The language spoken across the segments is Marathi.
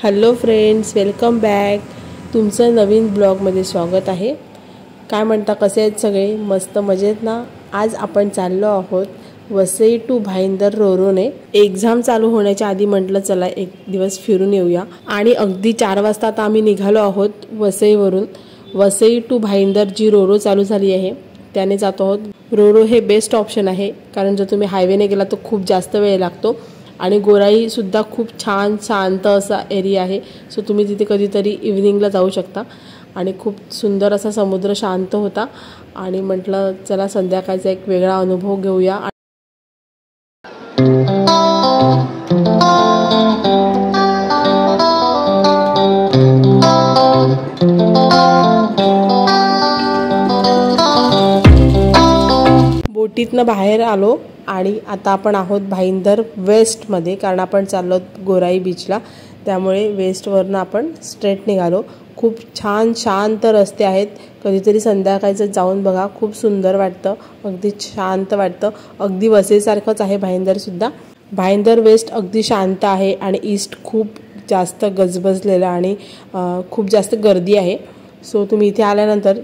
Hello friends, welcome back. तुमचं नवीन ब्लॉगमध्ये स्वागत आहे. काय म्हणता, कसे आहेत सगळे? मस्त मजेत ना? आज आपण चाललो आहोत वसई टू भाईंदर रोरोने. एक्झाम चालू होण्याच्या आधी म्हटलं चला एक दिवस फिरून येऊया आणि अगदी 4 वाजता आता आम्ही निघालो आहोत वसईवरून. वसई टू भाईंदर जी रोरो चालू झाली आहे त्याने जातो आहोत. रोरो हे बेस्ट ऑप्शन आहे, कारण जर तुम्ही हायवेने गेला तर खूप जास्त वेळ लागतो आणि गोराईसुद्धा खूप छान शांत असा एरिया आहे. सो तुम्ही तिथे कधीतरी इव्हनिंगला जाऊ शकता आणि खूप सुंदर असा समुद्र शांत होता आणि म्हटलं चला संध्याकाळचा एक वेगळा अनुभव घेऊया. बोटीतनं बाहेर आलो आणि आता आपण आहोत भाईंदर वेस्टमध्ये, कारण आपण चाललो गोराई बीचला. त्यामुळे वेस्टवरनं आपण स्ट्रेट निघालो. खूप छान शांत रस्ते आहेत. कधीतरी संध्याकाळचं जाऊन बघा, खूप सुंदर वाटतं, अगदी शांत वाटतं. अगदी वसईसारखंच आहे भाईंदरसुद्धा. भाईंदर वेस्ट अगदी शांत आहे आणि ईस्ट खूप जास्त गजबजलेलं आणि खूप जास्त गर्दी आहे. सो तुम्ही इथे आल्यानंतर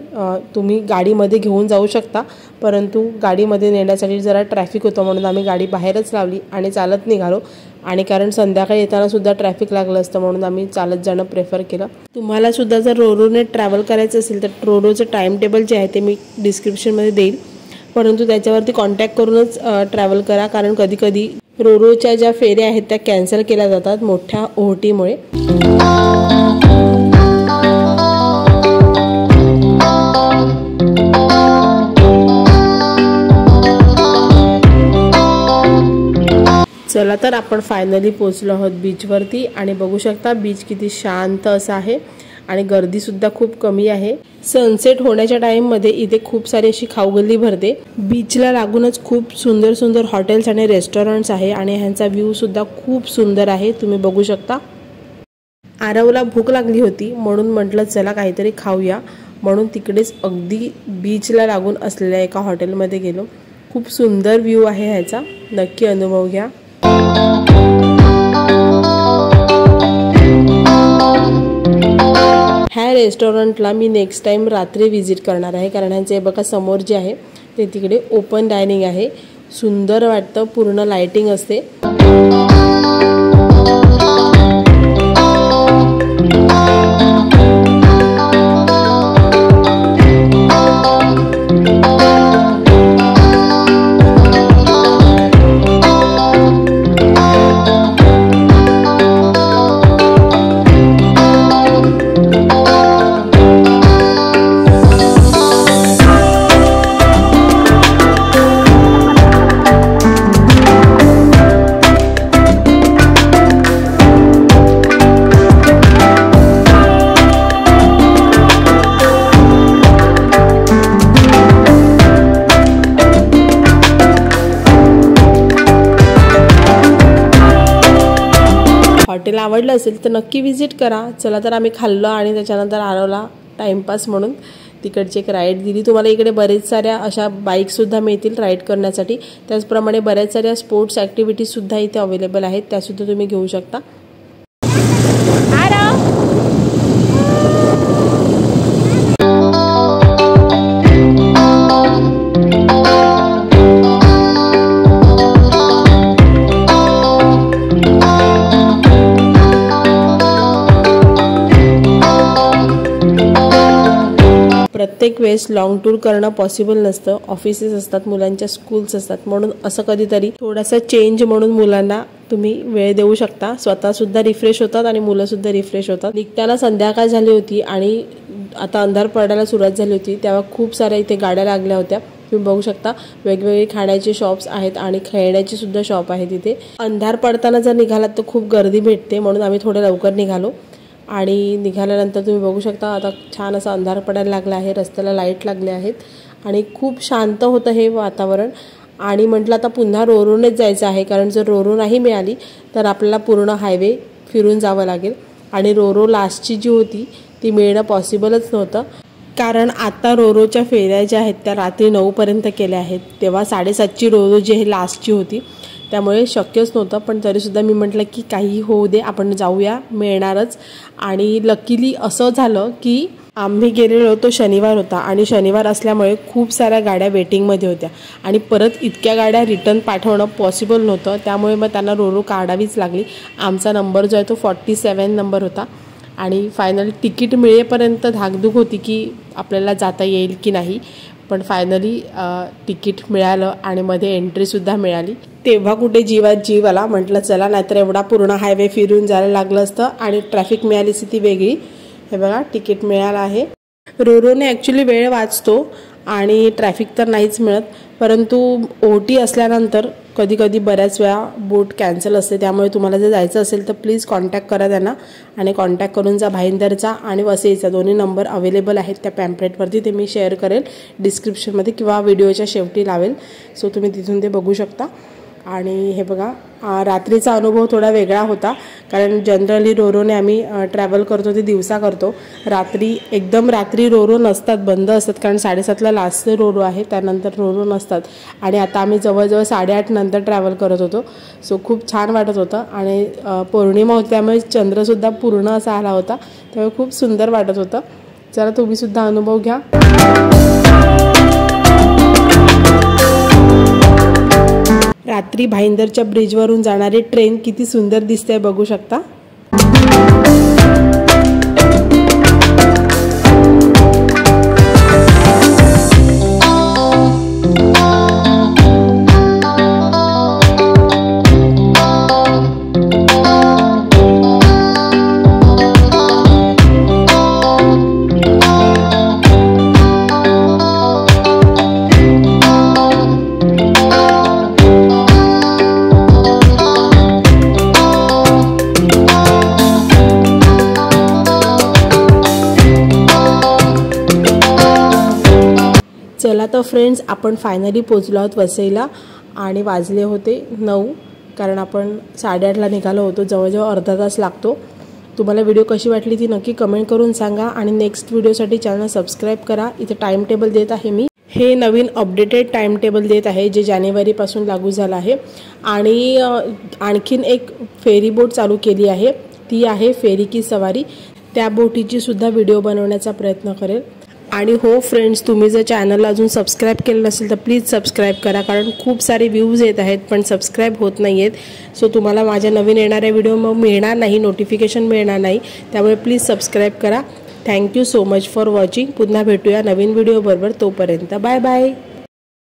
तुम्ही गाडीमध्ये घेऊन जाऊ शकता, परंतु गाडीमध्ये नेण्यासाठी जरा ट्रॅफिक होतं म्हणून आम्ही गाडी बाहेरच लावली आणि चालत निघालो. आणि कारण संध्याकाळी येताना सुद्धा ट्रॅफिक लागलं असतं म्हणून आम्ही चालत जाणं प्रेफर केलं. तुम्हाला सुद्धा जर रोरोने ट्रॅव्हल करायचं असेल तर रोरोचं टाईम टेबल जे आहे ते मी डिस्क्रिप्शनमध्ये देईल, परंतु त्याच्यावरती कॉन्टॅक्ट करूनच ट्रॅव्हल करा, कारण कधीकधी रोरोच्या ज्या फेऱ्या आहेत त्या कॅन्सल केल्या जातात मोठ्या ओहोटीमुळे. चला तर आपण फायनली पोचलो आहोत बीचवरती आणि बघू शकता बीच किती शांत असं आहे आणि गर्दीसुद्धा खूप कमी आहे. सनसेट होण्याच्या टाईममध्ये इथे खूप सारी अशी खाऊगल्ली भरते. बीचला लागूनच खूप सुंदर सुंदर हॉटेल्स आणि रेस्टॉरंट्स आहे आणि ह्यांचा व्ह्यूसुद्धा खूप सुंदर आहे, तुम्ही बघू शकता. आरवला भूक लागली होती म्हणून म्हटलं चला काहीतरी खाऊया, म्हणून तिकडेच अगदी बीचला लागून असलेल्या एका हॉटेलमध्ये गेलो. खूप सुंदर व्ह्यू आहे ह्याचा, नक्की अनुभव घ्या. ह्या रेस्टॉरंटला मी नेक्स्ट टाइम रात्री विजिट करणार आहे, कारण ह्यांचे बघा समोर जे आहे ते तिकडे ओपन डायनिंग आहे. सुंदर वाटतं, पूर्ण लाइटिंग असते. हॉटेल आवडलं असेल तर नक्की विजिट करा. चला तर आम्ही खाल्लं आणि त्याच्यानंतर आरवला टाइमपास म्हणून तिकडची एक राईड दिली. तुम्हाला इकडे बरेच साऱ्या अशा बाईकसुद्धा मिळतील राईड करण्यासाठी. त्याचप्रमाणे बऱ्याच साऱ्या स्पोर्ट्स ॲक्टिव्हिटीजसुद्धा इथे अवेलेबल आहेत, त्यासुद्धा तुम्ही घेऊ शकता. प्रत्येक वेळेस लॉंग टूर करणं पॉसिबल नसतं. ऑफिसेस असतात, मुलांच्या स्कूल्स असतात, म्हणून असं कधीतरी थोडासा चेंज म्हणून मुलांना तुम्ही वेळ देऊ शकता. स्वतःसुद्धा रिफ्रेश होतात आणि मुलंसुद्धा रिफ्रेश होतात. निघताना संध्याकाळ झाली होती आणि आता अंधार पडायला सुरुवात झाली होती, तेव्हा खूप साऱ्या इथे गाड्या लागल्या होत्या. तुम्ही बघू शकता वेगवेगळे खाण्याचे शॉप्स आहेत आणि खेळण्याचे सुद्धा शॉप आहेत इथे. अंधार पडताना जर निघालात तर खूप गर्दी भेटते, म्हणून आम्ही थोडे लवकर निघालो. आणि निघाल्यानंतर तुम्ही बघू शकता आता छान असा अंधार पडायला लागला आहे, रस्त्याला लाईट लागले आहेत आणि खूप शांत होतं हे वातावरण. आणि म्हटलं आता पुन्हा रोरोनेच जायचं आहे, कारण जर रोरो नाही मिळाली तर आपल्याला पूर्ण हायवे फिरून जावं लागेल आणि रोरो लास्टची जी होती ती मिळणं पॉसिबलच नव्हतं. कारण आता रोरोच्या फेऱ्या ज्या आहेत त्या रात्री 9 पर्यंत केल्या आहेत, तेव्हा 7:30ची रोरो जी आहे लास्टची होती त्यामुळे शक्यच नव्हतं, पण तरीसुद्धा मी म्हटलं की काही होऊ दे, आपण जाऊया, मिळणारच. आणि लकीली असं झालं की आम्ही गेलेलो तो शनिवार होता आणि शनिवार असल्यामुळे खूप साऱ्या गाड्या वेटिंगमध्ये होत्या आणि परत इतक्या गाड्या रिटर्न पाठवणं पॉसिबल नव्हतं. त्यामुळे मग त्यांना रोरो काढावीच लागली. आमचा नंबर जो आहे तो 47 नंबर होता आणि फायनली तिकीट मिळेपर्यंत धाकधूक होती की आपल्याला जाता येईल की नाही. पण फायनली तिकीट मिळालं आणि मध्ये एंट्रीसुद्धा मिळाली. तेव्हा कुठे जीवात जीव आला. म्हटलं चला, नाहीतर एवढा पूर्ण हायवे फिरून जायला लागलं असतं आणि ट्रॅफिक मिळाली असती ती वेगळी. हे बघा, तिकीट मिळालं आहे. रोरोने ॲक्च्युली वेळ वाचतो आणि ट्रॅफिक तर नाहीच मिळत, परंतु OT असल्यानंतर कधी कधी बऱ्याच वेळा बोट कॅन्सल असते. त्यामुळे तुम्हाला जर जायचं असेल तर प्लीज कॉन्टॅक्ट करा त्यांना आणि कॉन्टॅक्ट करून जा. भाईंदरचा आणि वसईचा दोन्ही नंबर अवेलेबल आहेत त्या पॅम्पलेटवरती. ते मी शेअर करेल डिस्क्रिप्शनमध्ये किंवा व्हिडिओच्या शेवटी लावेल, सो तुम्ही तिथून ते बघू शकता. आणि हे बघा, रात्रीचा अनुभव थोडा वेगळा होता, कारण जनरली रोरोने आम्ही ट्रॅव्हल करतो ते दिवसा करतो. एकदम रात्री रोरो नसतात, बंद असतात, कारण 7:30ला लास्ट रोरो आहे, त्यानंतर रोरो नसतात. आणि आता आम्ही जवळजवळ 8:30 नंतर ट्रॅव्हल करत होतो. सो खूप छान वाटत होतं आणि पौर्णिमा होती त्यामुळे चंद्रसुद्धा पूर्ण असा आला होता, त्यामुळे खूप सुंदर वाटत होतं. चला, तुम्हीसुद्धा अनुभव घ्या. रात्री भाईंदरच्या ब्रिजवरून जाणारी ट्रेन किती सुंदर दिसते बघू शकता. चला तर फ्रेंड्स, आपण फायनली पोचलो आहोत वसईला आणि वाजले होते 9, कारण आपण 8:30ला निघालो होतो. जवळजवळ अर्धा तास लागतो. तुम्हाला व्हिडिओ कशी वाटली ती नक्की कमेंट करून सांगा आणि नेक्स्ट व्हिडिओसाठी चॅनल सबस्क्राईब करा. इथे टाईम टेबल देत आहे मी. हे नवीन अपडेटेड टाईम टेबल देत आहे जे जानेवारीपासून लागू झालं आहे. आणि आणखीन एक फेरी बोट चालू केली आहे, ती आहे फेरी की सवारी. त्या बोटीची सुद्धा व्हिडिओ बनवण्याचा प्रयत्न करेल. आणि हो फ्रेंड्स, तुम्ही जर चॅनलला अजून सबस्क्राईब केलं नसेल तर प्लीज सबस्क्राईब करा, कारण खूप सारे व्ह्यूज येत आहेत पण सबस्क्राईब होत नाही आहेत. सो तुम्हाला माझ्या नवीन येणाऱ्या व्हिडिओ मग मिळणार नाही, नोटिफिकेशन मिळणार नाही. त्यामुळे प्लीज सबस्क्राईब करा. Thank you so much for watching. पुन्हा भेटूया नवीन व्हिडिओ बरोबर. तोपर्यंत बाय बाय.